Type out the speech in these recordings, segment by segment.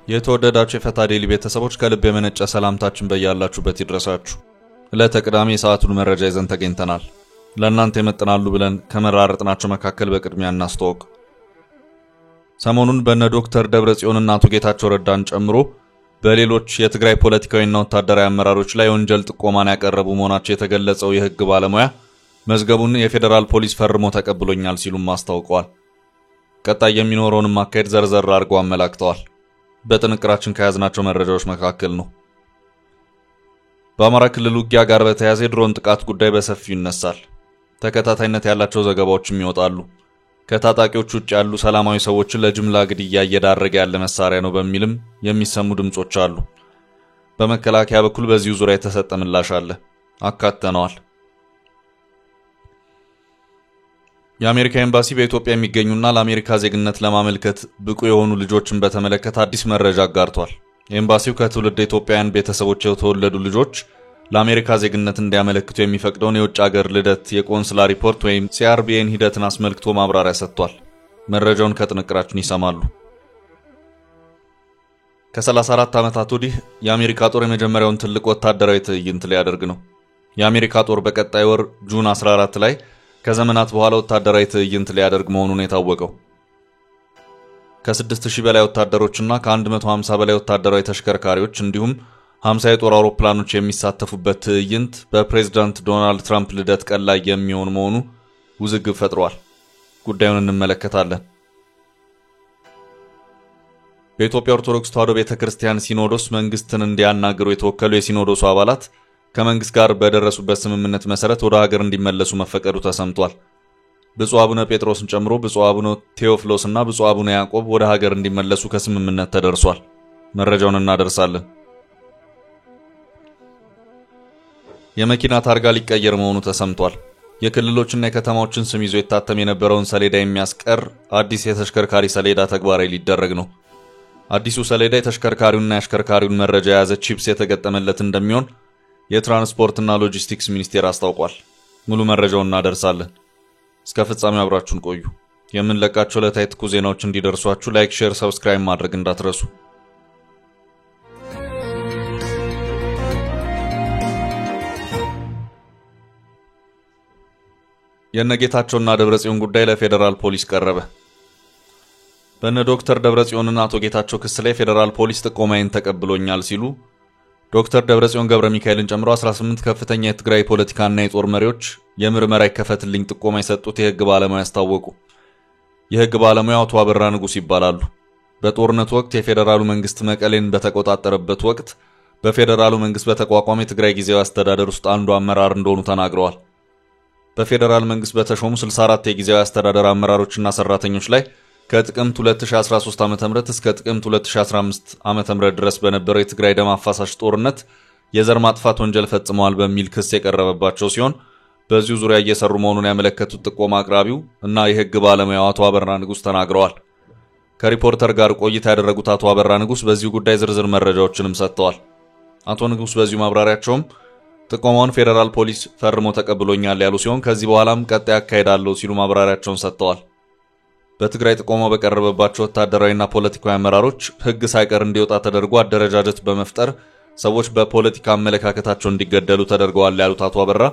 የተወደዳችሁ የፈታ ዴሊ ቤተሰቦች ከልብ የመነጨ ሰላምታችን በያላችሁበት ይድረሳችሁ። ለተቅዳሜ ሰዓቱን መረጃ ይዘን ተገኝተናል። ለእናንተ ይመጥናሉ ብለን ከመራረጥናቸው መካከል በቅድሚያ እናስተዋውቅ። ሰሞኑን በነ ዶክተር ደብረጽዮንና አቶ ጌታቸው ረዳን ጨምሮ በሌሎች የትግራይ ፖለቲካዊና ወታደራዊ አመራሮች ላይ ወንጀል ጥቆማን ያቀረቡ መሆናቸው የተገለጸው የህግ ባለሙያ መዝገቡን የፌደራል ፖሊስ ፈርሞ ተቀብሎኛል ሲሉም አስታውቀዋል። ቀጣይ የሚኖረውን ማካሄድ ዘርዘር አድርገው አመላክተዋል። በጥንቅራችን ከያዝናቸው መረጃዎች መካከል ነው። በአማራ ክልል ውጊያ ጋር በተያያዘ ድሮን ጥቃት ጉዳይ በሰፊው ይነሳል። ተከታታይነት ያላቸው ዘገባዎችም ይወጣሉ። ከታጣቂዎች ውጭ ያሉ ሰላማዊ ሰዎችን ለጅምላ ግድያ እየዳረገ ያለ መሳሪያ ነው በሚልም የሚሰሙ ድምጾች አሉ። በመከላከያ በኩል በዚሁ ዙሪያ የተሰጠ ምላሽ አለ፣ አካተነዋል። የአሜሪካ ኤምባሲ በኢትዮጵያ የሚገኙና ለአሜሪካ ዜግነት ለማመልከት ብቁ የሆኑ ልጆችን በተመለከተ አዲስ መረጃ አጋርቷል። ኤምባሲው ከትውልድ ኢትዮጵያውያን ቤተሰቦች የተወለዱ ልጆች ለአሜሪካ ዜግነት እንዲያመለክቱ የሚፈቅደውን የውጭ ሀገር ልደት የቆንስላ ሪፖርት ወይም ሲአርቢኤን ሂደትን አስመልክቶ ማብራሪያ ሰጥቷል። መረጃውን ከጥንቅራችን ይሰማሉ። ከ34 ዓመታት ወዲህ የአሜሪካ ጦር የመጀመሪያውን ትልቅ ወታደራዊ ትዕይንት ሊያደርግ ነው። የአሜሪካ ጦር በቀጣይ ወር ጁን 14 ላይ ከዘመናት በኋላ ወታደራዊ ትዕይንት ሊያደርግ መሆኑን የታወቀው ከ6000 በላይ ወታደሮችና ከ150 በላይ ወታደራዊ ተሽከርካሪዎች እንዲሁም 50 የጦር አውሮፕላኖች የሚሳተፉበት ትዕይንት በፕሬዝዳንት ዶናልድ ትራምፕ ልደት ቀን ላይ የሚሆን መሆኑ ውዝግብ ፈጥሯል። ጉዳዩን እንመለከታለን። በኢትዮጵያ ኦርቶዶክስ ተዋሕዶ ቤተክርስቲያን ሲኖዶስ መንግስትን እንዲያናግሩ የተወከሉ የሲኖዶሱ አባላት ከመንግስት ጋር በደረሱበት ስምምነት መሰረት ወደ ሀገር እንዲመለሱ መፈቀዱ ተሰምቷል። ብፁዕ አቡነ ጴጥሮስን ጨምሮ ብፁዕ አቡነ ቴዎፍሎስና ብፁዕ አቡነ ያዕቆብ ወደ ሀገር እንዲመለሱ ከስምምነት ተደርሷል። መረጃውን እናደርሳለን። የመኪና ታርጋ ሊቀየር መሆኑ ተሰምቷል። የክልሎችና የከተማዎችን ስም ይዞ የታተም የነበረውን ሰሌዳ የሚያስቀር አዲስ የተሽከርካሪ ሰሌዳ ተግባራዊ ሊደረግ ነው። አዲሱ ሰሌዳ የተሽከርካሪውንና የአሽከርካሪውን መረጃ የያዘ ቺፕስ የተገጠመለት እንደሚሆን የትራንስፖርትና ሎጂስቲክስ ሚኒስቴር አስታውቋል። ሙሉ መረጃውን እናደርሳለን። እስከ ፍጻሜው አብራችሁን ቆዩ። የምንለቃቸው ዕለታዊ ትኩስ ዜናዎች እንዲደርሷችሁ ላይክ፣ ሼር፣ ሰብስክራይብ ማድረግ እንዳትረሱ። የነጌታቸውና ደብረጽዮን ጉዳይ ለፌደራል ፖሊስ ቀረበ። በነ ዶክተር ደብረጽዮንና አቶ ጌታቸው ክስ ላይ ፌደራል ፖሊስ ጥቆማዬን ተቀብሎኛል ሲሉ ዶክተር ደብረጽዮን ገብረ ሚካኤልን ጨምሮ 18 ከፍተኛ የትግራይ ፖለቲካና የጦር መሪዎች የምርመራ ይከፈትልኝ ጥቆማ የሰጡት የህግ ባለሙያ አስታወቁ። የህግ ባለሙያው አቶ አበራ ንጉስ ይባላሉ። በጦርነቱ ወቅት የፌደራሉ መንግስት መቀሌን በተቆጣጠረበት ወቅት በፌደራሉ መንግስት በተቋቋመ የትግራይ ጊዜያዊ አስተዳደር ውስጥ አንዱ አመራር እንደሆኑ ተናግረዋል። በፌደራል መንግስት በተሾሙ 64 የጊዜያዊ አስተዳደር አመራሮችና ሰራተኞች ላይ ከጥቅምት 2013 ዓ.ም እስከ ጥቅምት 2015 ዓ.ም ድረስ በነበረው የትግራይ ደም አፋሳሽ ጦርነት የዘር ማጥፋት ወንጀል ፈጽመዋል በሚል ክስ የቀረበባቸው ሲሆን በዚሁ ዙሪያ እየሰሩ መሆኑን ያመለከቱት ጥቆማ አቅራቢው እና የህግ ባለሙያው አቶ አበራ ንጉስ ተናግረዋል። ከሪፖርተር ጋር ቆይታ ያደረጉት አቶ አበራ ንጉስ በዚሁ ጉዳይ ዝርዝር መረጃዎችንም ሰጥተዋል። አቶ ንጉስ በዚሁ ማብራሪያቸውም ጥቆማውን ፌደራል ፖሊስ ፈርሞ ተቀብሎኛል ያሉ ሲሆን ከዚህ በኋላም ቀጣይ አካሄዳለሁ ሲሉ ማብራሪያቸውን ሰጥተዋል። በትግራይ ጥቆማው በቀረበባቸው ወታደራዊና ፖለቲካዊ አመራሮች ህግ ሳይቀር እንዲወጣ ተደርጎ አደረጃጀት በመፍጠር ሰዎች በፖለቲካ አመለካከታቸው እንዲገደሉ ተደርገዋል ያሉት አቶ አበራ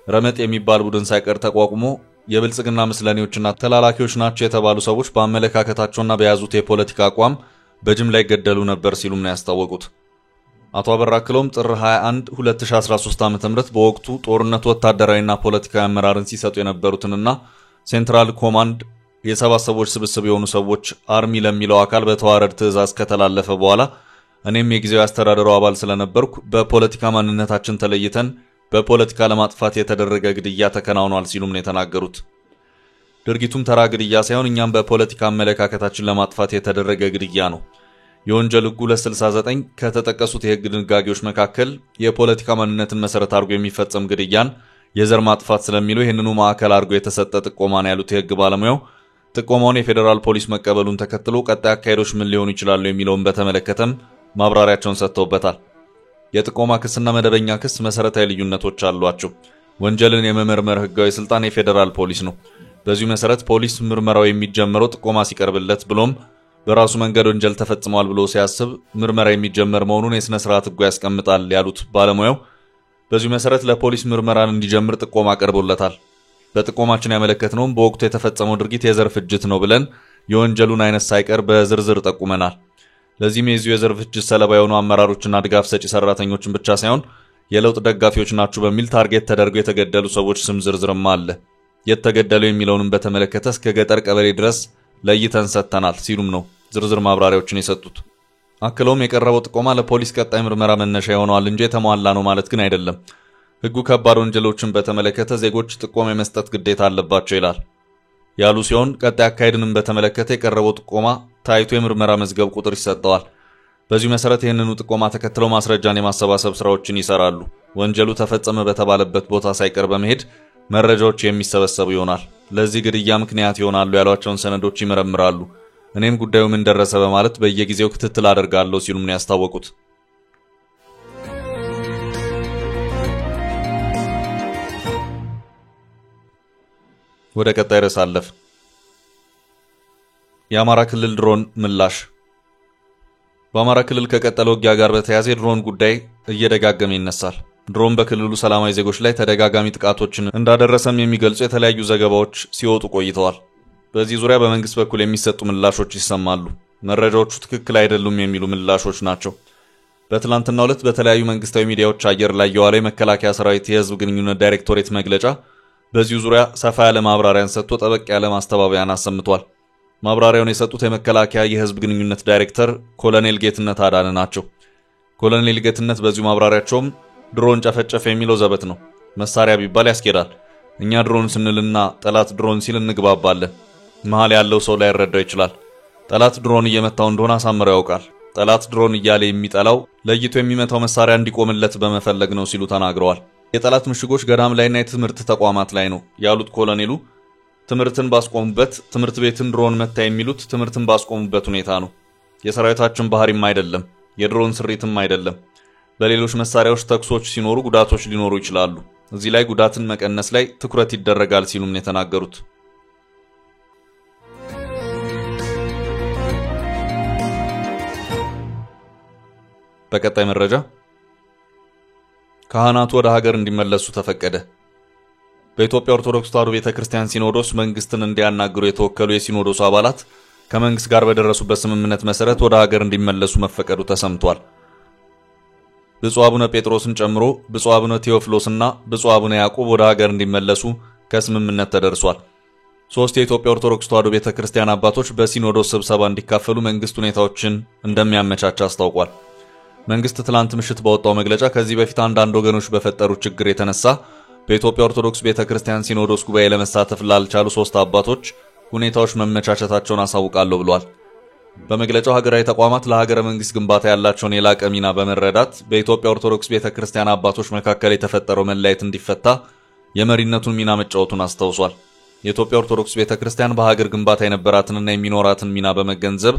ረመጥ የሚባል ቡድን ሳይቀር ተቋቁሞ የብልጽግና ምስለኔዎችና ተላላኪዎች ናቸው የተባሉ ሰዎች በአመለካከታቸውና በያዙት የፖለቲካ አቋም በጅምላ ይገደሉ ነበር ሲሉም ነው ያስታወቁት። አቶ አበራ አክለውም ጥር 21 2013 ዓ.ም በወቅቱ ጦርነቱ ወታደራዊና ፖለቲካዊ አመራርን ሲሰጡ የነበሩትንና ሴንትራል ኮማንድ የሰባት ሰዎች ስብስብ የሆኑ ሰዎች አርሚ ለሚለው አካል በተዋረድ ትዕዛዝ ከተላለፈ በኋላ እኔም የጊዜያዊ አስተዳደሩ አባል ስለነበርኩ በፖለቲካ ማንነታችን ተለይተን በፖለቲካ ለማጥፋት የተደረገ ግድያ ተከናውኗል ሲሉም ነው የተናገሩት። ድርጊቱም ተራ ግድያ ሳይሆን እኛም በፖለቲካ አመለካከታችን ለማጥፋት የተደረገ ግድያ ነው። የወንጀል ሕጉ 269 ከተጠቀሱት የሕግ ድንጋጌዎች መካከል የፖለቲካ ማንነትን መሰረት አድርጎ የሚፈጸም ግድያን የዘር ማጥፋት ስለሚለው ይህንኑ ማዕከል አድርጎ የተሰጠ ጥቆማ ነው ያሉት የሕግ ባለሙያው ጥቆማውን የፌደራል ፖሊስ መቀበሉን ተከትሎ ቀጣይ አካሄዶች ምን ሊሆኑ ይችላሉ የሚለውን በተመለከተም ማብራሪያቸውን ሰጥተውበታል። የጥቆማ ክስና መደበኛ ክስ መሰረታዊ ልዩነቶች አሏቸው። ወንጀልን የመመርመር ህጋዊ ስልጣን የፌዴራል ፖሊስ ነው። በዚሁ መሰረት ፖሊስ ምርመራው የሚጀምረው ጥቆማ ሲቀርብለት ብሎም በራሱ መንገድ ወንጀል ተፈጽሟል ብሎ ሲያስብ ምርመራ የሚጀመር መሆኑን የሥነ ሥርዓት ህጉ ያስቀምጣል ያሉት ባለሙያው በዚሁ መሰረት ለፖሊስ ምርመራን እንዲጀምር ጥቆማ ቀርቦለታል። በጥቆማችን ያመለከትነውም በወቅቱ የተፈጸመው ድርጊት የዘር ፍጅት ነው ብለን የወንጀሉን አይነት ሳይቀር በዝርዝር ጠቁመናል። ለዚህም የዚሁ የዘር ፍጅት ሰለባ የሆኑ አመራሮችና ድጋፍ ሰጪ ሰራተኞችን ብቻ ሳይሆን የለውጥ ደጋፊዎች ናቸው በሚል ታርጌት ተደርገው የተገደሉ ሰዎች ስም ዝርዝርም አለ። የተገደሉ የሚለውንም በተመለከተ እስከ ገጠር ቀበሌ ድረስ ለይተን ሰጥተናል ሲሉም ነው ዝርዝር ማብራሪያዎችን የሰጡት። አክለውም የቀረበው ጥቆማ ለፖሊስ ቀጣይ ምርመራ መነሻ ይሆናል እንጂ የተሟላ ነው ማለት ግን አይደለም። ህጉ ከባድ ወንጀሎችን በተመለከተ ዜጎች ጥቆማ የመስጠት ግዴታ አለባቸው ይላል ያሉ ሲሆን ቀጣይ አካሄድንም በተመለከተ የቀረበው ጥቆማ ታይቶ የምርመራ መዝገብ ቁጥር ይሰጠዋል። በዚሁ መሰረት ይህንኑ ጥቆማ ተከትለው ማስረጃን የማሰባሰብ ስራዎችን ይሰራሉ። ወንጀሉ ተፈጸመ በተባለበት ቦታ ሳይቀር በመሄድ መረጃዎች የሚሰበሰቡ ይሆናል። ለዚህ ግድያ ምክንያት ይሆናሉ ያሏቸውን ሰነዶች ይመረምራሉ። እኔም ጉዳዩ ምን ደረሰ በማለት በየጊዜው ክትትል አደርጋለሁ ሲሉም ነው ያስታወቁት። ወደ ቀጣይ ርዕስ አለፍ። የአማራ ክልል ድሮን ምላሽ። በአማራ ክልል ከቀጠለው ውጊያ ጋር በተያያዘ የድሮን ጉዳይ እየደጋገመ ይነሳል። ድሮን በክልሉ ሰላማዊ ዜጎች ላይ ተደጋጋሚ ጥቃቶችን እንዳደረሰም የሚገልጹ የተለያዩ ዘገባዎች ሲወጡ ቆይተዋል። በዚህ ዙሪያ በመንግስት በኩል የሚሰጡ ምላሾች ይሰማሉ። መረጃዎቹ ትክክል አይደሉም የሚሉ ምላሾች ናቸው። በትላንትናው ዕለት በተለያዩ መንግስታዊ ሚዲያዎች አየር ላይ የዋለው የመከላከያ ሰራዊት የህዝብ ግንኙነት ዳይሬክቶሬት መግለጫ በዚሁ ዙሪያ ሰፋ ያለ ማብራሪያን ሰጥቶ ጠበቅ ያለ ማስተባበያን አሰምቷል። ማብራሪያውን የሰጡት የመከላከያ የህዝብ ግንኙነት ዳይሬክተር ኮሎኔል ጌትነት አዳነ ናቸው። ኮሎኔል ጌትነት በዚሁ ማብራሪያቸውም ድሮን ጨፈጨፈ የሚለው ዘበት ነው። መሳሪያ ቢባል ያስኬዳል። እኛ ድሮን ስንልና ጠላት ድሮን ሲል እንግባባለን። መሃል ያለው ሰው ላይ ያረዳው ይችላል። ጠላት ድሮን እየመታው እንደሆነ አሳምረው ያውቃል። ጠላት ድሮን እያለ የሚጠላው ለይቶ የሚመታው መሳሪያ እንዲቆምለት በመፈለግ ነው ሲሉ ተናግረዋል። የጠላት ምሽጎች ገዳም ላይና የትምህርት ተቋማት ላይ ነው ያሉት ኮሎኔሉ ትምህርትን ባስቆሙበት ትምህርት ቤትን ድሮን መታ የሚሉት ትምህርትን ባስቆሙበት ሁኔታ ነው። የሰራዊታችን ባህሪም አይደለም፣ የድሮን ስሪትም አይደለም። በሌሎች መሳሪያዎች ተኩሶች ሲኖሩ ጉዳቶች ሊኖሩ ይችላሉ። እዚህ ላይ ጉዳትን መቀነስ ላይ ትኩረት ይደረጋል ሲሉም ነው የተናገሩት። በቀጣይ መረጃ ካህናቱ ወደ ሀገር እንዲመለሱ ተፈቀደ። በኢትዮጵያ ኦርቶዶክስ ተዋሕዶ ቤተክርስቲያን ሲኖዶስ መንግስትን እንዲያናግሩ የተወከሉ የሲኖዶሱ አባላት ከመንግስት ጋር በደረሱበት ስምምነት መሰረት ወደ ሀገር እንዲመለሱ መፈቀዱ ተሰምቷል። ብፁዕ አቡነ ጴጥሮስን ጨምሮ ብፁዕ አቡነ ቴዎፍሎስና ብፁዕ አቡነ ያዕቆብ ወደ ሀገር እንዲመለሱ ከስምምነት ተደርሷል። ሶስት የኢትዮጵያ ኦርቶዶክስ ተዋሕዶ ቤተክርስቲያን አባቶች በሲኖዶስ ስብሰባ እንዲካፈሉ መንግስት ሁኔታዎችን እንደሚያመቻች አስታውቋል። መንግስት ትላንት ምሽት ባወጣው መግለጫ ከዚህ በፊት አንዳንድ ወገኖች በፈጠሩት ችግር የተነሳ በኢትዮጵያ ኦርቶዶክስ ቤተክርስቲያን ሲኖዶስ ጉባኤ ለመሳተፍ ላልቻሉ ሶስት አባቶች ሁኔታዎች መመቻቸታቸውን አሳውቃለሁ ብሏል። በመግለጫው ሀገራዊ ተቋማት ለሀገረ መንግስት ግንባታ ያላቸውን የላቀ ሚና በመረዳት በኢትዮጵያ ኦርቶዶክስ ቤተክርስቲያን አባቶች መካከል የተፈጠረው መለያየት እንዲፈታ የመሪነቱን ሚና መጫወቱን አስታውሷል። የኢትዮጵያ ኦርቶዶክስ ቤተክርስቲያን በሀገር ግንባታ የነበራትንና የሚኖራትን ሚና በመገንዘብ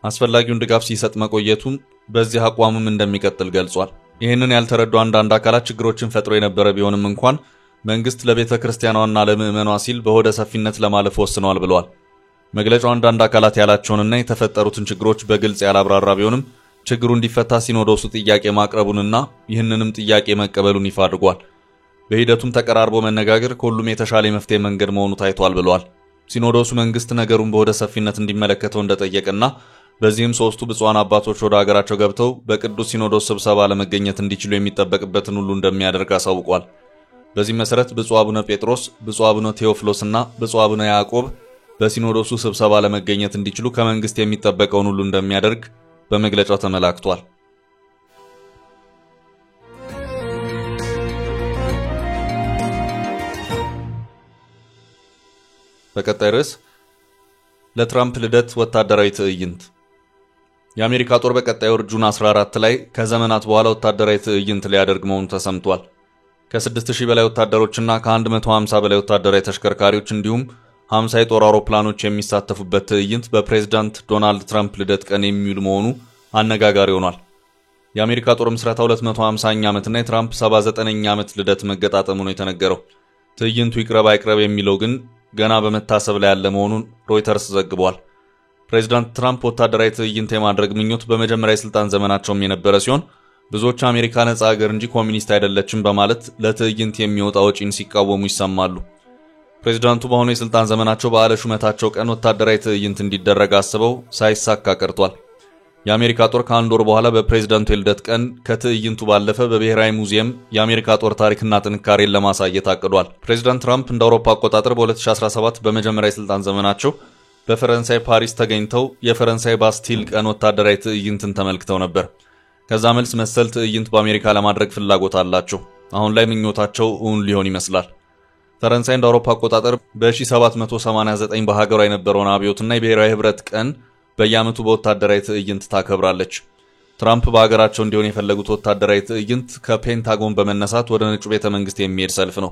አስፈላጊውን ድጋፍ ሲሰጥ መቆየቱን በዚህ አቋሙም እንደሚቀጥል ገልጿል። ይህንን ያልተረዱ አንዳንድ አካላት ችግሮችን ፈጥሮ የነበረ ቢሆንም እንኳን መንግስት ለቤተክርስቲያኗና ለምዕመኗ ሲል በሆደ ሰፊነት ለማለፍ ወስኗል ብለዋል። መግለጫው አንዳንድ አካላት ያላቸውንና የተፈጠሩትን ችግሮች በግልጽ ያላብራራ ቢሆንም ችግሩ እንዲፈታ ሲኖዶሱ ጥያቄ ማቅረቡንና ይህንንም ጥያቄ መቀበሉን ይፋ አድርጓል። በሂደቱም ተቀራርቦ መነጋገር ከሁሉም የተሻለ የመፍትሄ መንገድ መሆኑ ታይቷል ብለዋል። ሲኖዶሱ መንግስት ነገሩን በሆደ ሰፊነት እንዲመለከተው እንደጠየቀና በዚህም ሶስቱ ብፁዓን አባቶች ወደ ሀገራቸው ገብተው በቅዱስ ሲኖዶስ ስብሰባ ለመገኘት እንዲችሉ የሚጠበቅበትን ሁሉ እንደሚያደርግ አሳውቋል። በዚህ መሰረት ብፁዕ አቡነ ጴጥሮስ፣ ብፁዕ አቡነ ቴዎፍሎስና ብፁዕ አቡነ ያዕቆብ በሲኖዶሱ ስብሰባ ለመገኘት እንዲችሉ ከመንግስት የሚጠበቀውን ሁሉ እንደሚያደርግ በመግለጫው ተመላክቷል። በቀጣይ ርዕስ ለትራምፕ ልደት ወታደራዊ ትዕይንት። የአሜሪካ ጦር በቀጣይ ወር ጁን 14 ላይ ከዘመናት በኋላ ወታደራዊ ትዕይንት ሊያደርግ መሆኑ ተሰምቷል። ከ6000 በላይ ወታደሮችና ከ150 በላይ ወታደራዊ ተሽከርካሪዎች እንዲሁም 50 የጦር አውሮፕላኖች የሚሳተፉበት ትዕይንት በፕሬዝዳንት ዶናልድ ትራምፕ ልደት ቀን የሚውል መሆኑ አነጋጋሪ ሆኗል። የአሜሪካ ጦር ምስረታ 250ኛ ዓመትና የትራምፕ 79ኛ ዓመት ልደት መገጣጠሙ ነው የተነገረው። ትዕይንቱ ይቅረብ አይቅረብ የሚለው ግን ገና በመታሰብ ላይ ያለ መሆኑን ሮይተርስ ዘግቧል። ፕሬዚዳንት ትራምፕ ወታደራዊ ትዕይንት የማድረግ ምኞት በመጀመሪያ የስልጣን ዘመናቸውም የነበረ ሲሆን ብዙዎች አሜሪካ ነጻ ሀገር እንጂ ኮሚኒስት አይደለችም በማለት ለትዕይንት የሚወጣ ወጪን ሲቃወሙ ይሰማሉ። ፕሬዚዳንቱ በአሁኑ የስልጣን ዘመናቸው በዓለ ሹመታቸው ቀን ወታደራዊ ትዕይንት እንዲደረግ አስበው ሳይሳካ ቀርቷል። የአሜሪካ ጦር ከአንድ ወር በኋላ በፕሬዚዳንቱ የልደት ቀን ከትዕይንቱ ባለፈ በብሔራዊ ሙዚየም የአሜሪካ ጦር ታሪክና ጥንካሬን ለማሳየት አቅዷል። ፕሬዚዳንት ትራምፕ እንደ አውሮፓ አቆጣጠር በ2017 በመጀመሪያ የስልጣን ዘመናቸው በፈረንሳይ ፓሪስ ተገኝተው የፈረንሳይ ባስቲል ቀን ወታደራዊ ትዕይንትን ተመልክተው ነበር። ከዛ መልስ መሰል ትዕይንት በአሜሪካ ለማድረግ ፍላጎት አላቸው። አሁን ላይ ምኞታቸው እውን ሊሆን ይመስላል። ፈረንሳይ እንደ አውሮፓ አቆጣጠር በ1789 በሀገሯ የነበረውን አብዮትና የብሔራዊ ህብረት ቀን በየዓመቱ በወታደራዊ ትዕይንት ታከብራለች። ትራምፕ በሀገራቸው እንዲሆን የፈለጉት ወታደራዊ ትዕይንት ከፔንታጎን በመነሳት ወደ ነጩ ቤተ መንግስት የሚሄድ ሰልፍ ነው።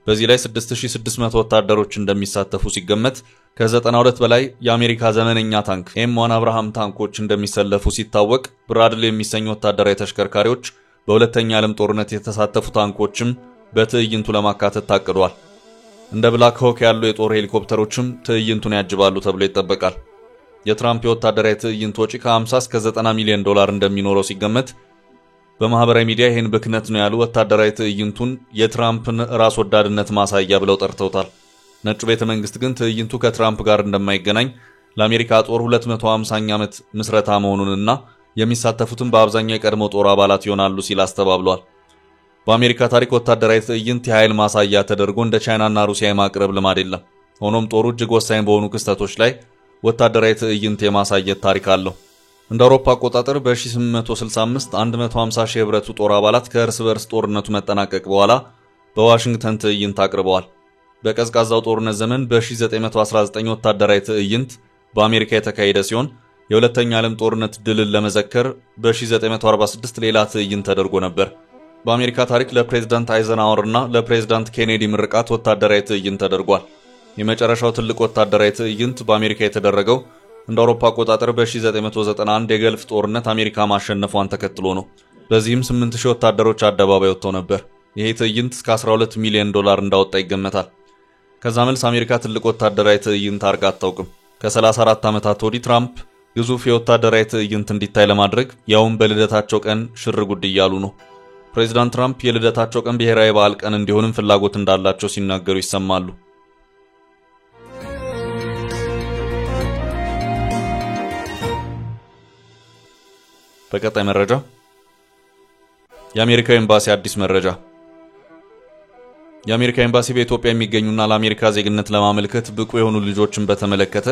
በዚህ ላይ 6600 ወታደሮች እንደሚሳተፉ ሲገመት ከ92 በላይ የአሜሪካ ዘመነኛ ታንክ M1 አብርሃም ታንኮች እንደሚሰለፉ ሲታወቅ ብራድሊ የሚሰኙ ወታደራዊ ተሽከርካሪዎች በሁለተኛ ዓለም ጦርነት የተሳተፉ ታንኮችም በትዕይንቱ ለማካተት ታቅዷል። እንደ ብላክ ሆክ ያሉ የጦር ሄሊኮፕተሮችም ትዕይንቱን ያጅባሉ ተብሎ ይጠበቃል። የትራምፕ የወታደራዊ ትዕይንት ወጪ ከ50 እስከ 90 ሚሊዮን ዶላር እንደሚኖረው ሲገመት በማህበራዊ ሚዲያ ይህን ብክነት ነው ያሉ ወታደራዊ ትዕይንቱን የትራምፕን ራስ ወዳድነት ማሳያ ብለው ጠርተውታል። ነጩ ቤተ መንግስት ግን ትዕይንቱ ከትራምፕ ጋር እንደማይገናኝ ለአሜሪካ ጦር 250ኛ ዓመት ምስረታ መሆኑንና የሚሳተፉትም በአብዛኛው የቀድሞ ጦር አባላት ይሆናሉ ሲል አስተባብሏል። በአሜሪካ ታሪክ ወታደራዊ ትዕይንት የኃይል ማሳያ ተደርጎ እንደ ቻይናና ሩሲያ የማቅረብ ልማድ የለም። ሆኖም ጦሩ እጅግ ወሳኝ በሆኑ ክስተቶች ላይ ወታደራዊ ትዕይንት የማሳየት ታሪክ አለው። እንደ አውሮፓ አቆጣጠር በ1865 150 ሺህ የህብረቱ ጦር አባላት ከእርስ በርስ ጦርነቱ መጠናቀቅ በኋላ በዋሽንግተን ትዕይንት አቅርበዋል። በቀዝቃዛው ጦርነት ዘመን በ1919 ወታደራዊ ትዕይንት በአሜሪካ የተካሄደ ሲሆን የሁለተኛ ዓለም ጦርነት ድልን ለመዘከር በ1946 ሌላ ትዕይንት ተደርጎ ነበር። በአሜሪካ ታሪክ ለፕሬዝዳንት አይዘንሃወር እና ለፕሬዝዳንት ኬኔዲ ምርቃት ወታደራዊ ትዕይንት ተደርጓል። የመጨረሻው ትልቅ ወታደራዊ ትዕይንት በአሜሪካ የተደረገው እንደ አውሮፓ አቆጣጠር በ1991 የገልፍ ጦርነት አሜሪካ ማሸነፏን ተከትሎ ነው። በዚህም 8000 ወታደሮች አደባባይ ወጥተው ነበር። ይሄ ትዕይንት እስከ 12 ሚሊዮን ዶላር እንዳወጣ ይገመታል። ከዛ መልስ አሜሪካ ትልቅ ወታደራዊ ትዕይንት አርጋ አታውቅም። ከ34 ዓመታት ወዲህ ትራምፕ ግዙፍ የወታደራዊ ትዕይንት እንዲታይ ለማድረግ ያውም በልደታቸው ቀን ሽር ጉድ እያሉ ነው። ፕሬዚዳንት ትራምፕ የልደታቸው ቀን ብሔራዊ በዓል ቀን እንዲሆንም ፍላጎት እንዳላቸው ሲናገሩ ይሰማሉ። በቀጣይ መረጃ የአሜሪካ ኤምባሲ አዲስ መረጃ። የአሜሪካ ኤምባሲ በኢትዮጵያ የሚገኙና ለአሜሪካ ዜግነት ለማመልከት ብቁ የሆኑ ልጆችን በተመለከተ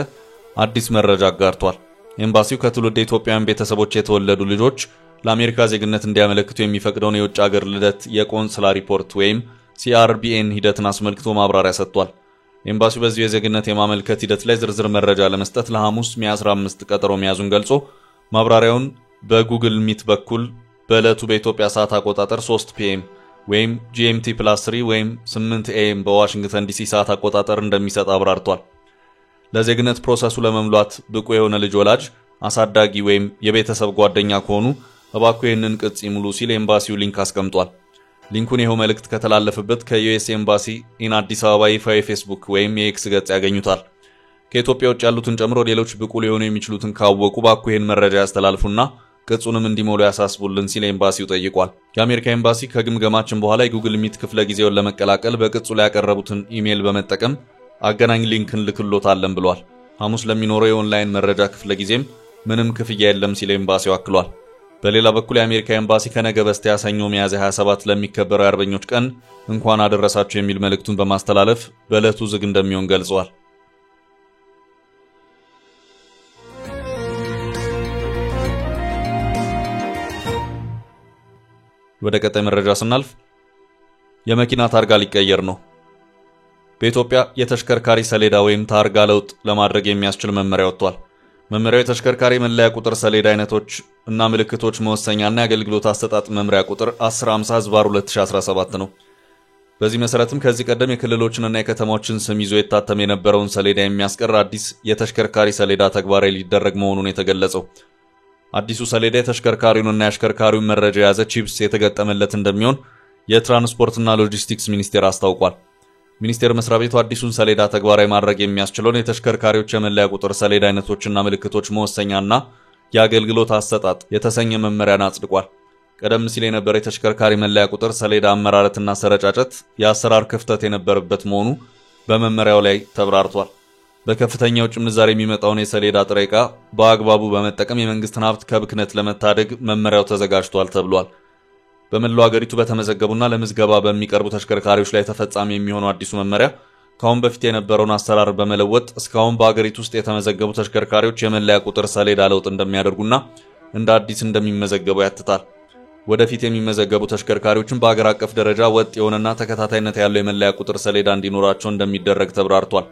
አዲስ መረጃ አጋርቷል። ኤምባሲው ከትውልደ ኢትዮጵያውያን ቤተሰቦች የተወለዱ ልጆች ለአሜሪካ ዜግነት እንዲያመለክቱ የሚፈቅደውን የውጭ ሀገር ልደት የቆንስላ ሪፖርት ወይም CRBN ሂደትን አስመልክቶ ማብራሪያ ሰጥቷል። ኤምባሲው በዚህ የዜግነት የማመልከት ሂደት ላይ ዝርዝር መረጃ ለመስጠት ለሐሙስ ሚያዝያ 15 ቀጠሮ መያዙን ገልጾ ማብራሪያውን በጉግል ሚት በኩል በዕለቱ በኢትዮጵያ ሰዓት አቆጣጠር 3 PM ወይም GMT+3 ወይም 8 AM በዋሽንግተን ዲሲ ሰዓት አቆጣጠር እንደሚሰጥ አብራርቷል። ለዜግነት ፕሮሰሱ ለመምሏት ብቁ የሆነ ልጅ ወላጅ፣ አሳዳጊ ወይም የቤተሰብ ጓደኛ ከሆኑ እባክዎ ይህንን ቅጽ ይሙሉ ሲል ኤምባሲው ሊንክ አስቀምጧል። ሊንኩን ይኸው መልእክት ከተላለፈበት ከዩኤስ ኤምባሲ ኢን አዲስ አበባ ይፋዊ ፌስቡክ ወይም የኤክስ ገጽ ያገኙታል። ከኢትዮጵያ ውጭ ያሉትን ጨምሮ ሌሎች ብቁ ሊሆኑ የሚችሉትን ካወቁ እባክዎ ይህን መረጃ ያስተላልፉና ቅጹንም እንዲሞሉ ያሳስቡልን ሲል ኤምባሲው ጠይቋል። የአሜሪካ ኤምባሲ ከግምገማችን በኋላ የጉግል ሚት ክፍለ ጊዜውን ለመቀላቀል በቅጹ ላይ ያቀረቡትን ኢሜል በመጠቀም አገናኝ ሊንክን ልክሎታለን ብሏል። ሐሙስ ለሚኖረው የኦንላይን መረጃ ክፍለ ጊዜም ምንም ክፍያ የለም ሲል ኤምባሲው አክሏል። በሌላ በኩል የአሜሪካ ኤምባሲ ከነገ በስቲያ ሰኞ ሚያዝያ 27 ለሚከበረው የአርበኞች ቀን እንኳን አደረሳችሁ የሚል መልእክቱን በማስተላለፍ በዕለቱ ዝግ እንደሚሆን ገልጿል። ወደ ቀጣይ መረጃ ስናልፍ የመኪና ታርጋ ሊቀየር ነው። በኢትዮጵያ የተሽከርካሪ ሰሌዳ ወይም ታርጋ ለውጥ ለማድረግ የሚያስችል መመሪያ ወጥቷል። መመሪያው የተሽከርካሪ መለያ ቁጥር ሰሌዳ አይነቶች እና ምልክቶች መወሰኛና የአገልግሎት አሰጣጥ መምሪያ ቁጥር 1050/2017 ነው። በዚህ መሰረትም ከዚህ ቀደም የክልሎችንና የከተሞችን ስም ይዞ የታተም የነበረውን ሰሌዳ የሚያስቀር አዲስ የተሽከርካሪ ሰሌዳ ተግባራዊ ሊደረግ መሆኑን የተገለጸው አዲሱ ሰሌዳ የተሽከርካሪውንና የአሽከርካሪውን መረጃ የያዘ ቺፕስ የተገጠመለት እንደሚሆን የትራንስፖርትና ሎጂስቲክስ ሚኒስቴር አስታውቋል። ሚኒስቴር መስሪያ ቤቱ አዲሱን ሰሌዳ ተግባራዊ ማድረግ የሚያስችለውን የተሽከርካሪዎች የመለያ ቁጥር ሰሌዳ አይነቶችና ምልክቶች መወሰኛና የአገልግሎት አሰጣጥ የተሰኘ መመሪያን አጽድቋል። ቀደም ሲል የነበረ የተሽከርካሪ መለያ ቁጥር ሰሌዳ አመራረትና ሰረጫጨት የአሰራር ክፍተት የነበረበት መሆኑ በመመሪያው ላይ ተብራርቷል። በከፍተኛ ውጭ ምንዛሪ የሚመጣውን የሰሌዳ ጥሬ ዕቃ በአግባቡ በመጠቀም የመንግስትን ሀብት ከብክነት ለመታደግ መመሪያው ተዘጋጅቷል ተብሏል። በመላው ሀገሪቱ በተመዘገቡና ለምዝገባ በሚቀርቡ ተሽከርካሪዎች ላይ ተፈጻሚ የሚሆነው አዲሱ መመሪያ ከአሁን በፊት የነበረውን አሰራር በመለወጥ እስካሁን በሀገሪቱ ውስጥ የተመዘገቡ ተሽከርካሪዎች የመለያ ቁጥር ሰሌዳ ለውጥ እንደሚያደርጉና እንደ አዲስ እንደሚመዘገቡ ያትታል። ወደፊት የሚመዘገቡ ተሽከርካሪዎችን በአገር አቀፍ ደረጃ ወጥ የሆነና ተከታታይነት ያለው የመለያ ቁጥር ሰሌዳ እንዲኖራቸው እንደሚደረግ ተብራርቷል።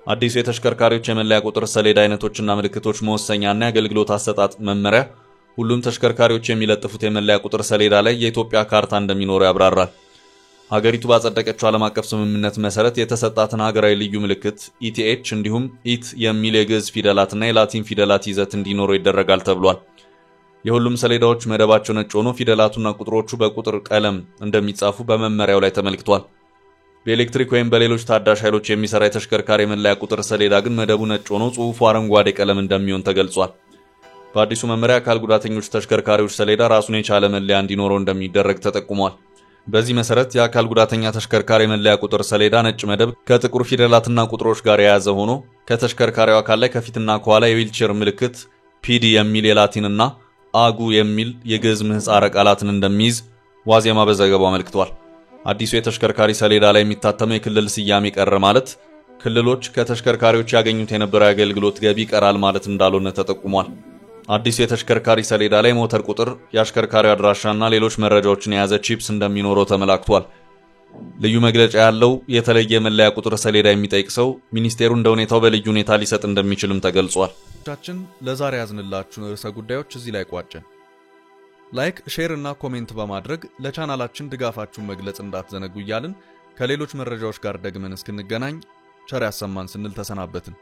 አዲሱ የተሽከርካሪዎች የመለያ ቁጥር ሰሌዳ አይነቶችና ምልክቶች መወሰኛና የአገልግሎት አሰጣጥ መመሪያ ሁሉም ተሽከርካሪዎች የሚለጥፉት የመለያ ቁጥር ሰሌዳ ላይ የኢትዮጵያ ካርታ እንደሚኖረው ያብራራል። ሀገሪቱ ባጸደቀችው ዓለም አቀፍ ስምምነት መሰረት የተሰጣትን ሀገራዊ ልዩ ምልክት ኢቲኤች እንዲሁም ኢት የሚል የግዕዝ ፊደላትና የላቲን ፊደላት ይዘት እንዲኖረው ይደረጋል ተብሏል። የሁሉም ሰሌዳዎች መደባቸው ነጭ ሆኖ ፊደላቱና ቁጥሮቹ በቁጥር ቀለም እንደሚጻፉ በመመሪያው ላይ ተመልክቷል። በኤሌክትሪክ ወይም በሌሎች ታዳሽ ኃይሎች የሚሰራ የተሽከርካሪ የመለያ ቁጥር ሰሌዳ ግን መደቡ ነጭ ሆኖ ጽሑፉ አረንጓዴ ቀለም እንደሚሆን ተገልጿል። በአዲሱ መመሪያ አካል ጉዳተኞች ተሽከርካሪዎች ሰሌዳ ራሱን የቻለ መለያ እንዲኖረው እንደሚደረግ ተጠቁሟል። በዚህ መሰረት የአካል ጉዳተኛ ተሽከርካሪ መለያ ቁጥር ሰሌዳ ነጭ መደብ ከጥቁር ፊደላትና ቁጥሮች ጋር የያዘ ሆኖ ከተሽከርካሪው አካል ላይ ከፊትና ከኋላ የዊልቸር ምልክት ፒዲ የሚል የላቲንና አጉ የሚል የግዕዝ ምህጻረ ቃላትን እንደሚይዝ ዋዜማ በዘገባው አመልክቷል። አዲሱ የተሽከርካሪ ሰሌዳ ላይ የሚታተመው የክልል ስያሜ ቀረ ማለት ክልሎች ከተሽከርካሪዎች ያገኙት የነበረው አገልግሎት ገቢ ይቀራል ማለት እንዳልሆነ ተጠቁሟል። አዲሱ የተሽከርካሪ ሰሌዳ ላይ ሞተር ቁጥር፣ የአሽከርካሪው አድራሻና ሌሎች መረጃዎችን የያዘ ቺፕስ እንደሚኖረው ተመላክቷል። ልዩ መግለጫ ያለው የተለየ መለያ ቁጥር ሰሌዳ የሚጠይቅ ሰው ሚኒስቴሩ እንደ ሁኔታው በልዩ ሁኔታ ሊሰጥ እንደሚችልም ተገልጿል። ቻችን ለዛሬ ያዝንላችሁ ርዕሰ ጉዳዮች እዚህ ላይ ቋጨን። ላይክ፣ ሼር እና ኮሜንት በማድረግ ለቻናላችን ድጋፋችሁን መግለጽ እንዳትዘነጉ እያልን ከሌሎች መረጃዎች ጋር ደግመን እስክንገናኝ ቸር ያሰማን ስንል ተሰናበትን።